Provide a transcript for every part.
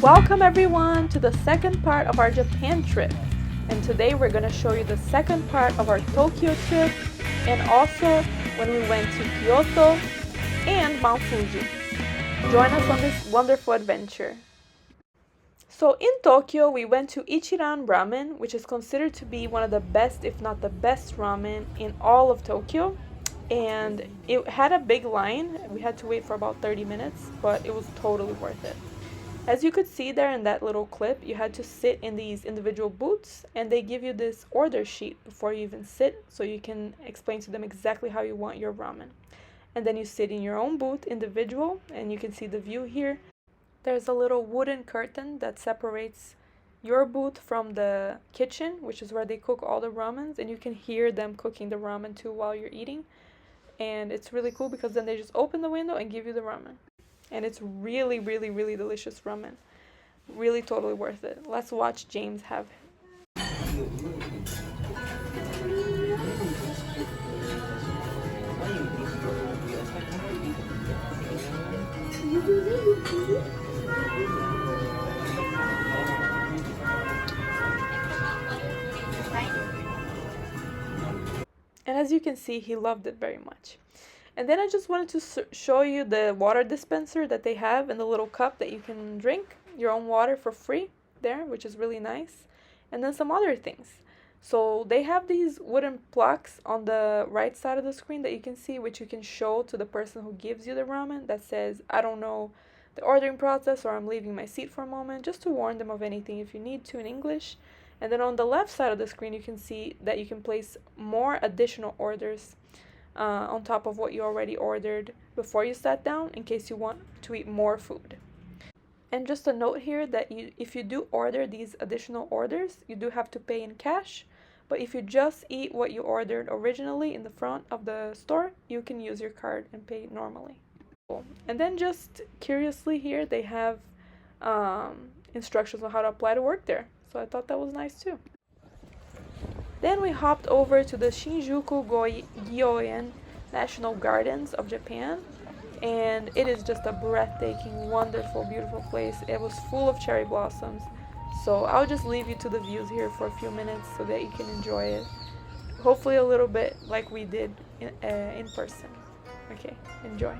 Welcome everyone to the second part of our Japan trip. And today we're going to show you the second part of our Tokyo trip and also when we went to Kyoto and Mount Fuji. Join us on this wonderful adventure. So in Tokyo, we went to Ichiran Ramen, which is considered to be one of the best, if not the best ramen in all of Tokyo. And it had a big line. We had to wait for about 30 minutes, but it was totally worth it. As you could see there in that little clip, you had to sit in these individual booths and they give you this order sheet before you even sit so you can explain to them exactly how you want your ramen. And then you sit in your own booth individual and you can see the view here. There's a little wooden curtain that separates your booth from the kitchen, which is where they cook all the ramens, and you can hear them cooking the ramen too while you're eating. And it's really cool because then they just open the window and give you the ramen. And it's really, really, really delicious ramen. Really totally worth it. Let's watch James have it. And as you can see, he loved it very much. And then I just wanted to show you the water dispenser that they have in the little cup that you can drink your own water for free there, which is really nice. And then some other things. So they have these wooden plaques on the right side of the screen that you can see, which you can show to the person who gives you the ramen that says, I don't know the ordering process, or I'm leaving my seat for a moment, just to warn them of anything if you need to in English. And then on the left side of the screen, you can see that you can place more additional orders on top of what you already ordered before you sat down in case you want to eat more food. And just a note here that if you do order these additional orders, you do have to pay in cash. But if you just eat what you ordered originally in the front of the store, you can use your card and pay normally. And then just curiously here, they have instructions on how to apply to work there. So I thought that was nice too. Then we hopped over to the Shinjuku Gyoen National Gardens of Japan, and it is just a breathtaking, wonderful, beautiful place. It was full of cherry blossoms, so I'll just leave you to the views here for a few minutes so that you can enjoy it. Hopefully a little bit like we did in person. Okay, enjoy.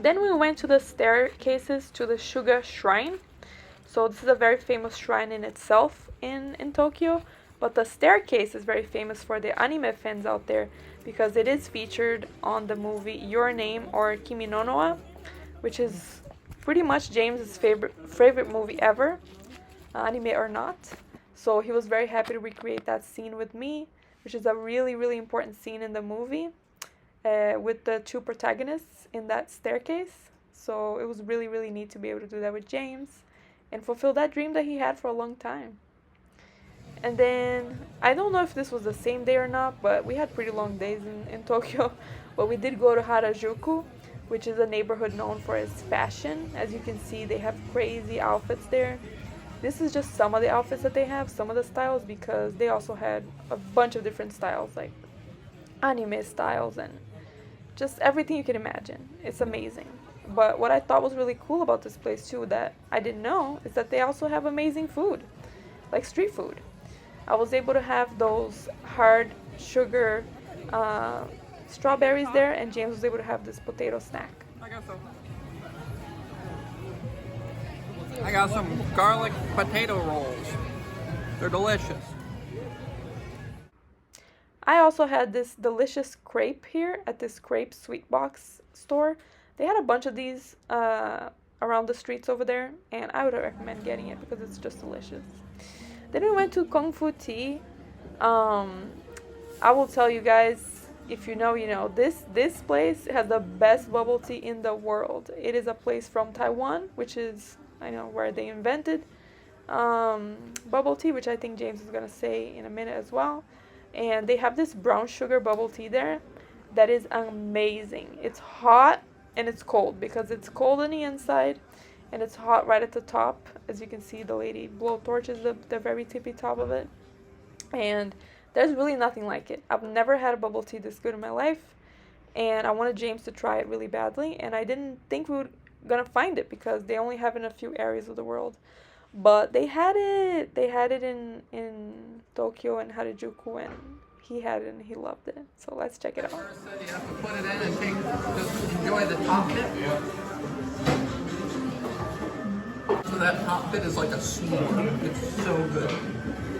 Then we went to the staircases to the Suga Shrine. So this is a very famous shrine in itself in Tokyo. But the staircase is very famous for the anime fans out there because it is featured on the movie Your Name or Kimi no Noa, which is pretty much James's favorite movie ever, anime or not. So he was very happy to recreate that scene with me, which is a really, really important scene in the movie. With the two protagonists in that staircase. So it was really, really neat to be able to do that with James and fulfill that dream that he had for a long time. And then, I don't know if this was the same day or not, but we had pretty long days in Tokyo. But we did go to Harajuku, which is a neighborhood known for its fashion. As you can see, they have crazy outfits there. This is just some of the outfits that they have, some of the styles, because they also had a bunch of different styles, like anime styles and just everything you can imagine. It's amazing. But what I thought was really cool about this place too, that I didn't know, is that they also have amazing food, like street food. I was able to have those hard sugar strawberries there, and James was able to have this potato snack. I got some garlic potato rolls. They're delicious. I also had this delicious crepe here at this crepe sweet box store. They had a bunch of these around the streets over there, and I would recommend getting it because it's just delicious. Then we went to Kung Fu Tea. I will tell you guys, if you know, you know. This place has the best bubble tea in the world. It is a place from Taiwan, which is, I know, where they invented bubble tea, which I think James is gonna say in a minute as well. And they have this brown sugar bubble tea there that is amazing. It's hot and it's cold, because it's cold on the inside and it's hot right at the top. As you can see, the lady blow torches the very tippy top of it, and there's really nothing like it. I've never had a bubble tea this good in my life, and I wanted James to try it really badly, and I didn't think we were gonna find it because they only have it in a few areas of the world. But they had it in Tokyo and Harajuku, and he had it and he loved it. So let's check it out. First, you have to put it in and just enjoy the top bit. So that top bit is like a s'more. It's so good.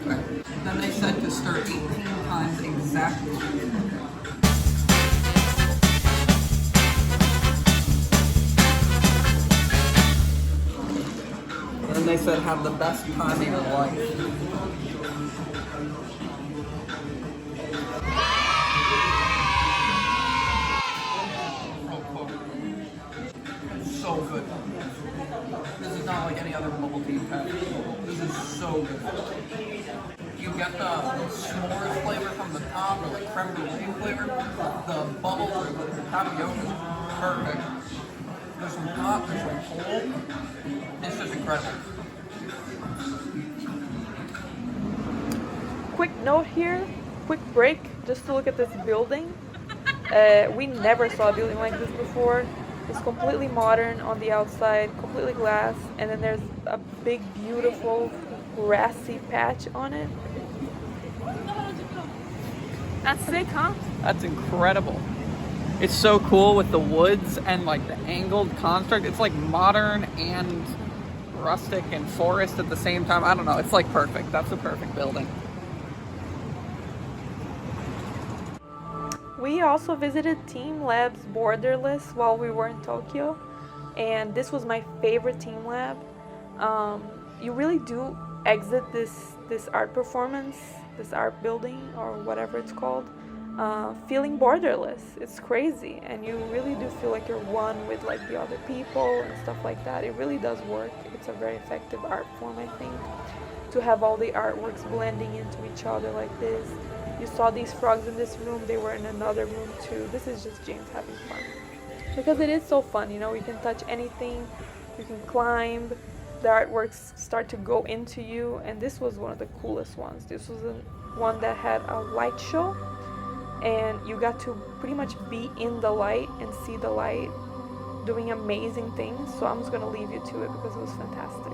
Okay. Then they said to stir 18 times exactly. Then they said have the best time of your life. So good. This is not like any other bubble tea you've had. This is so good. You get the s'mores flavor from the top, or the creme brulee flavor. The bubble or the tapioca is perfect. There's some hot, there's some cold. It's just incredible. Quick note here, quick break, just to look at this building. We never saw a building like this before. It's completely modern on the outside, completely glass, and then there's a big, beautiful, grassy patch on it. That's sick, huh? That's incredible. It's so cool with the woods and like the angled construct. It's like modern and rustic and forest at the same time. I don't know. It's like perfect. That's a perfect building. We also visited teamLab's Borderless while we were in Tokyo, and this was my favorite teamLab. You really do exit this art performance, this art building, or whatever it's called, feeling borderless. It's crazy, and you really do feel like you're one with like the other people and stuff like that. It really does work. It's a very effective art form, I think, to have all the artworks blending into each other like this. You saw these frogs in this room, they were in another room too. This is just James having fun. Because it is so fun, you know, you can touch anything, you can climb, the artworks start to go into you, and this was one of the coolest ones. This was one that had a light show, and you got to pretty much be in the light and see the light doing amazing things. So I'm just gonna leave you to it because it was fantastic.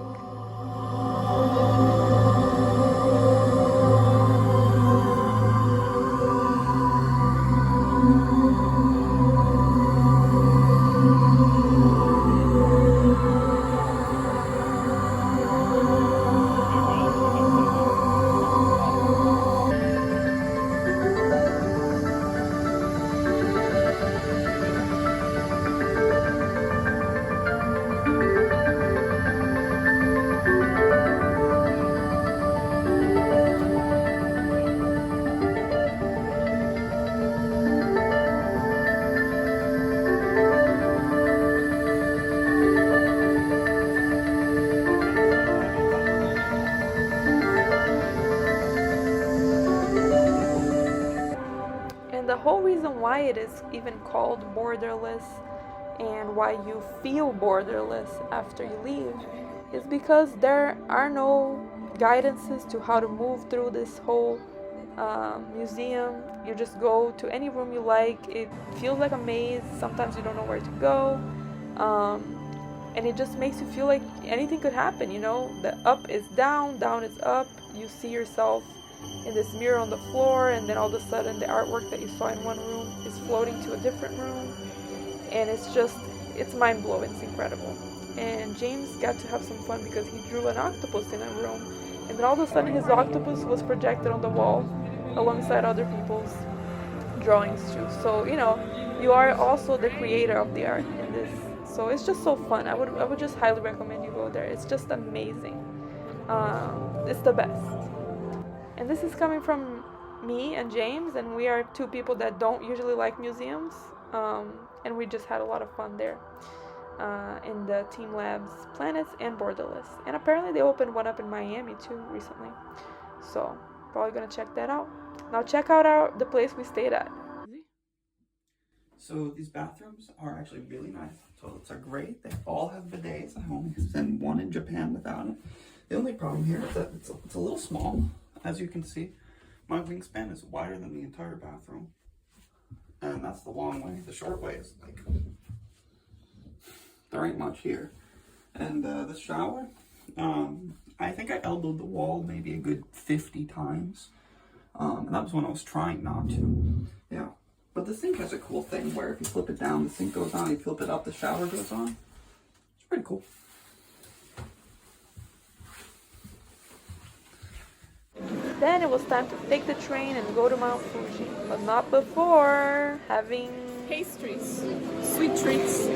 The whole reason why it is even called Borderless and why you feel borderless after you leave is because there are no guidances to how to move through this whole museum. You just go to any room you like. It feels like a maze. Sometimes you don't know where to go. And it just makes you feel like anything could happen, you know? The up is down, down is up. You see yourself in this mirror on the floor, and then all of a sudden the artwork that you saw in one room is floating to a different room. And it's mind-blowing, it's incredible. And James got to have some fun because he drew an octopus in a room, and then all of a sudden his octopus was projected on the wall alongside other people's drawings too. So, you know, you are also the creator of the art in this. So it's just so fun. I would just highly recommend you go there. It's just amazing. It's the best. And this is coming from me and James, and we are two people that don't usually like museums. And we just had a lot of fun there in the teamLab's Planets and Borderless. And apparently they opened one up in Miami too recently. So probably gonna check that out. Now check out the place we stayed at. So these bathrooms are actually really nice. Toilets are great. They all have bidets. I only send one in Japan without it. The only problem here is that it's a little small. As you can see, my wingspan is wider than the entire bathroom. And that's the long way. The short way is like, there ain't much here. And the shower, I think I elbowed the wall maybe a good 50 times. And that was when I was trying not to. Yeah. But the sink has a cool thing where if you flip it down, the sink goes on. You flip it up, the shower goes on. It's pretty cool. Then it was time to take the train and go to Mount Fuji, but not before having pastries, sweet treats.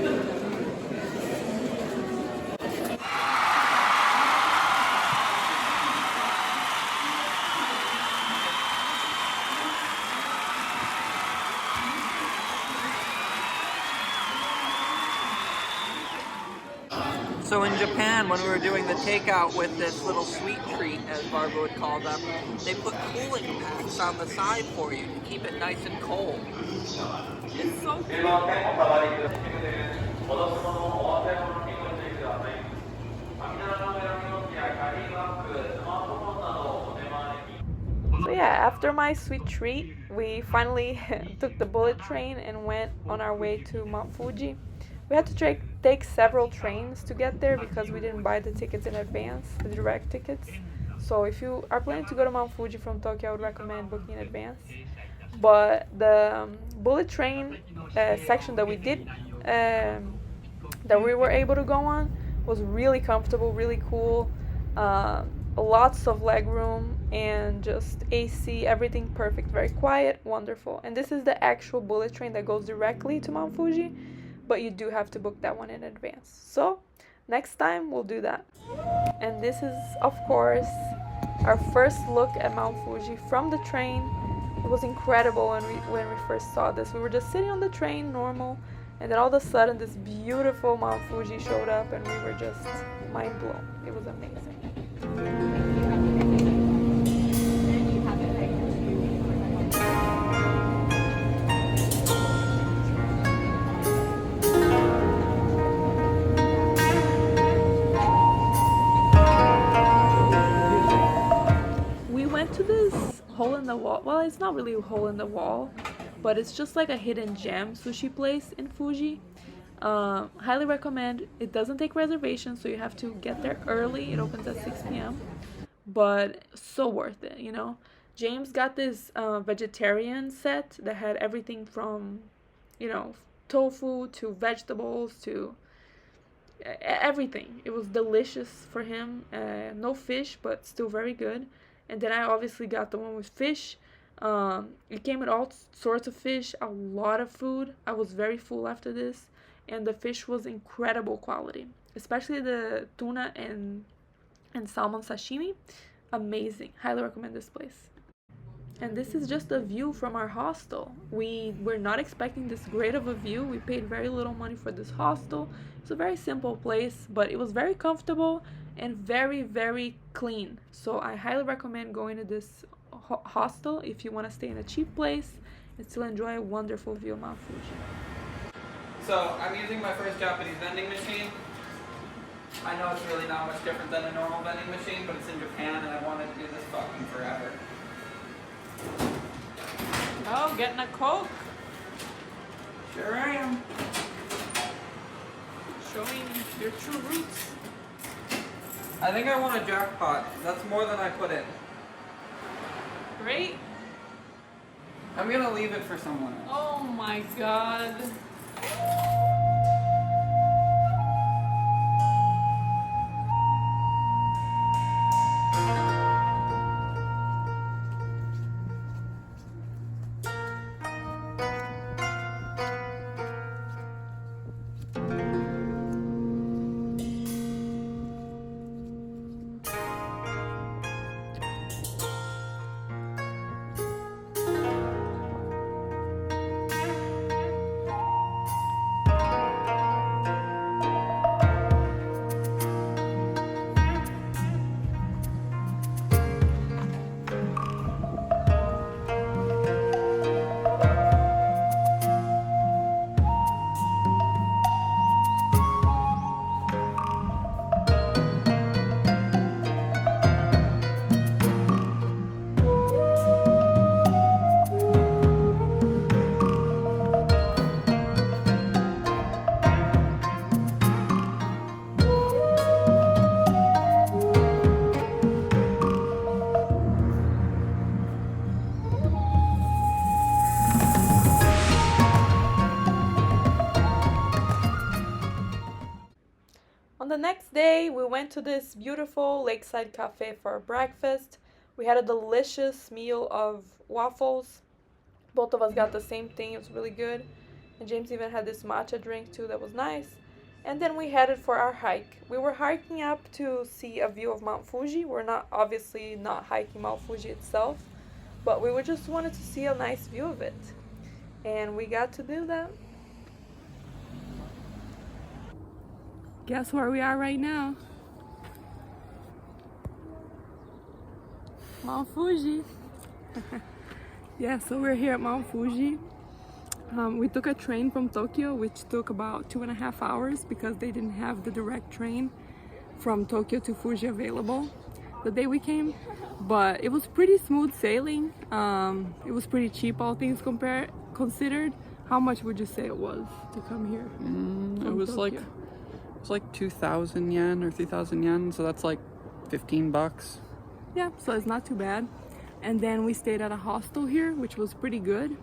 So in Japan, when we were doing the takeout with this little sweet treat, as Barbara would call them, they put cooling packs on the side for you to keep it nice and cold. It's so cool. So yeah, after my sweet treat, we finally took the bullet train and went on our way to Mount Fuji. We had to take several trains to get there because we didn't buy the tickets in advance, the direct tickets. So if you are planning to go to Mount Fuji from Tokyo, I would recommend booking in advance. But the bullet train section that we did, that we were able to go on, was really comfortable, really cool. Lots of leg room and just AC, everything perfect, very quiet, wonderful. And this is the actual bullet train that goes directly to Mount Fuji, but you do have to book that one in advance. So next time we'll do that. And this is, of course, our first look at Mount Fuji from the train. It was incredible when we first saw this. We were just sitting on the train, normal, and then all of a sudden this beautiful Mount Fuji showed up and we were just mind blown. It was amazing. We went to this hole in the wall. Well, it's not really a hole in the wall, but it's just like a hidden gem sushi place in Fuji. Highly recommend. It doesn't take reservations, so you have to get there early. It opens at 6 p.m. But so worth it, you know. James got this vegetarian set that had everything from, you know, tofu to vegetables to everything. It was delicious for him. No fish, but still very good. And then I obviously got the one with fish. It came with all sorts of fish, a lot of food. I was very full after this. And the fish was incredible quality, especially the tuna and salmon sashimi. Amazing. Highly recommend this place. And this is just a view from our hostel. We were not expecting this great of a view. We paid very little money for this hostel. It's a very simple place, but it was very comfortable and very, very clean. So I highly recommend going to this hostel if you want to stay in a cheap place and still enjoy a wonderful view of Mount Fuji. So I'm using my first Japanese vending machine. I know it's really not much different than a normal vending machine, but it's in Japan and I wanted to do this fucking forever. Oh, getting a Coke. Sure I am. Showing your true roots. I think I want a jackpot. That's more than I put in. Great. I'm gonna leave it for someone else. Oh my god. On the next day, we went to this beautiful Lakeside Cafe for breakfast. We had a delicious meal of waffles. Both of us got the same thing. It was really good. And James even had this matcha drink too that was nice. And then we headed for our hike. We were hiking up to see a view of Mount Fuji. We're obviously not hiking Mount Fuji itself, but we just wanted to see a nice view of it. And we got to do that. Guess where we are right now? Mount Fuji. Yeah, so we're here at Mount Fuji. We took a train from Tokyo, which took about 2.5 hours because they didn't have the direct train from Tokyo to Fuji available the day we came. But it was pretty smooth sailing. It was pretty cheap, all things considered. How much would you say it was to come here? It was Tokyo? like 2,000 yen or 3,000 yen, so that's like $15. Yeah, so it's not too bad. And then we stayed at a hostel here, which was pretty good.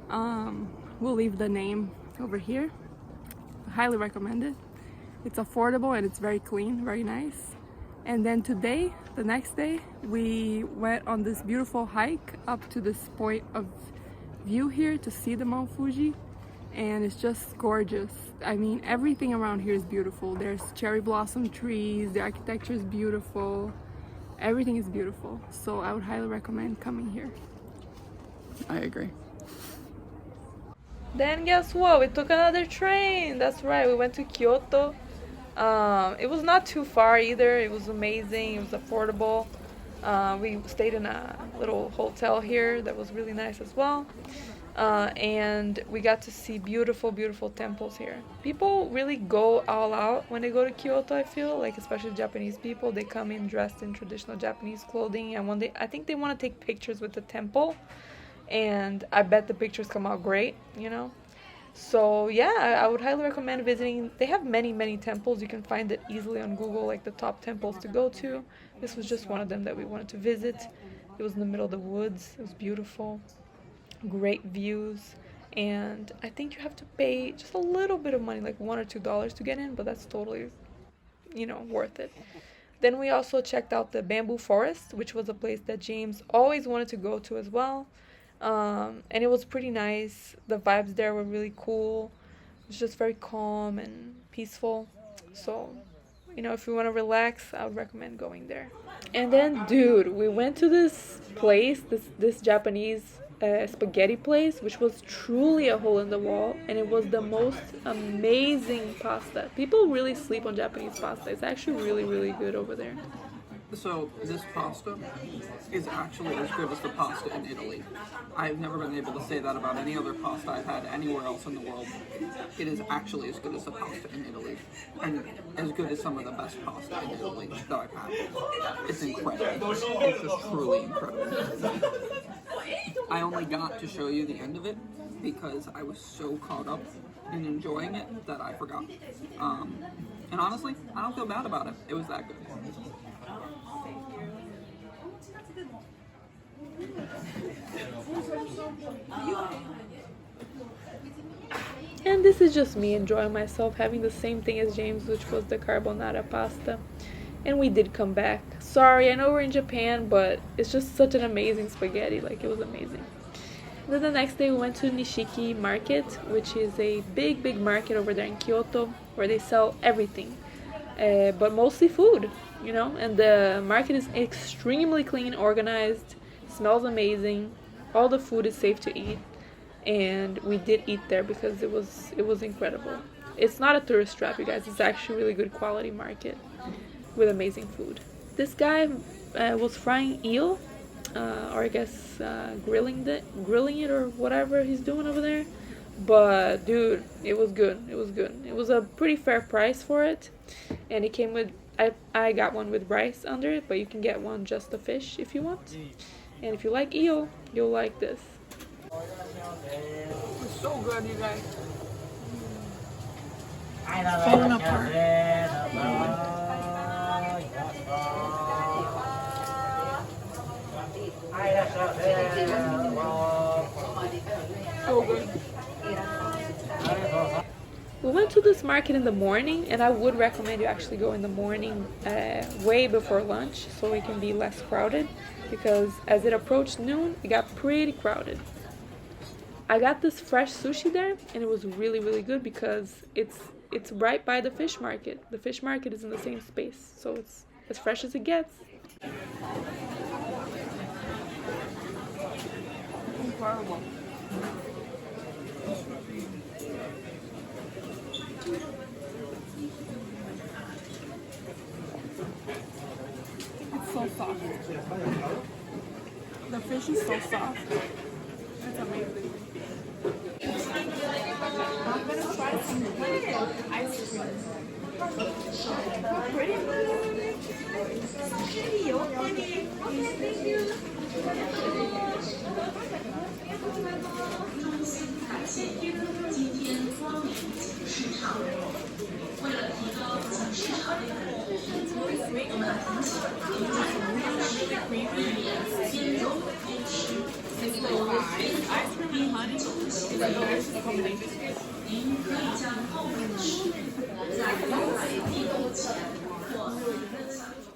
We'll leave the name over here. I highly recommend it. It's affordable and it's very clean, very nice. And then today, the next day, we went on this beautiful hike up to this point of view here to see the Mount Fuji. And it's just gorgeous. I mean, everything around here is beautiful. There's cherry blossom trees, the architecture is beautiful. Everything is beautiful. So I would highly recommend coming here. I agree. Then guess what? We took another train. That's right. We went to Kyoto. It was not too far either. It was amazing. It was affordable. We stayed in a little hotel here that was really nice as well. And we got to see beautiful, beautiful temples here. People really go all out when they go to Kyoto, I feel, like especially Japanese people. They come in dressed in traditional Japanese clothing, and I think they want to take pictures with the temple, and I bet the pictures come out great, you know. So yeah, I would highly recommend visiting. They have many, many temples. You can find it easily on Google, like the top temples to go to. This was just one of them that we wanted to visit. It was in the middle of the woods. It was beautiful. Great views, and I think you have to pay just a little bit of money, like $1 or $2 to get in, but that's totally, you know, worth it. Then we also checked out the bamboo forest, which was a place that James always wanted to go to as well, and it was pretty nice. The vibes there were really cool. It was just very calm and peaceful. So, you know, if you want to relax, I would recommend going there. And then, dude, we went to this place, this Japanese spaghetti place, which was truly a hole in the wall, and it was the most amazing pasta. People really sleep on Japanese pasta. It's actually really, really good over there. So this pasta is actually as good as the pasta in Italy. I've never been able to say that about any other pasta I've had anywhere else in the world. It is actually as good as the pasta in Italy, and as good as some of the best pasta in Italy that I've had. It's incredible. It's just truly incredible. I only got to show you the end of it because I was so caught up in enjoying it that I forgot. And honestly, I don't feel bad about it. It was that good. And this is just me enjoying myself, having the same thing as James, which was the carbonara pasta. And we did come back. Sorry, I know we're in Japan, but it's just such an amazing spaghetti. Like, it was amazing. Then the next day we went to Nishiki Market, which is a big market over there in Kyoto, where they sell everything, but mostly food, you know. And the market is extremely clean, organized, smells amazing. All the food is safe to eat, and we did eat there because it was incredible. It's not a tourist trap, you guys. It's actually a really good quality market with amazing food. This guy was frying eel, or I guess grilling it or whatever he's doing over there. But dude, it was good. It was good. It was a pretty fair price for it, and it came with I got one with rice under it, but you can get one just the fish if you want. And if you like eel, you'll like this. It's so good, you guys. Falling apart. So good. We went to this market in the morning, and I would recommend you actually go in the morning, way before lunch, so it can be less crowded, because as it approached noon, it got pretty crowded. I got this fresh sushi there, and it was really good because it's right by the fish market. The fish market is in the same space, so it's as fresh as it gets. Incredible. It's so soft. The fish is so soft. It's amazing. I'm gonna try some ice cream. Ice cream and honey is a delicious combination.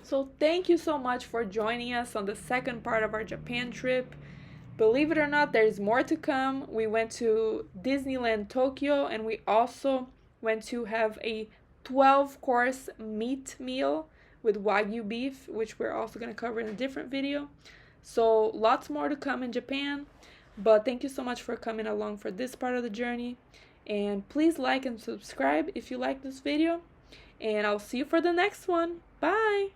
So thank you so much for joining us on the second part of our Japan trip. Believe it or not, there's more to come. We went to Disneyland Tokyo, and we also went to have a 12-course meat meal with Wagyu beef, which we're also going to cover in a different video. So lots more to come in Japan. But thank you so much for coming along for this part of the journey. And please like and subscribe if you like this video. And I'll see you for the next one. Bye!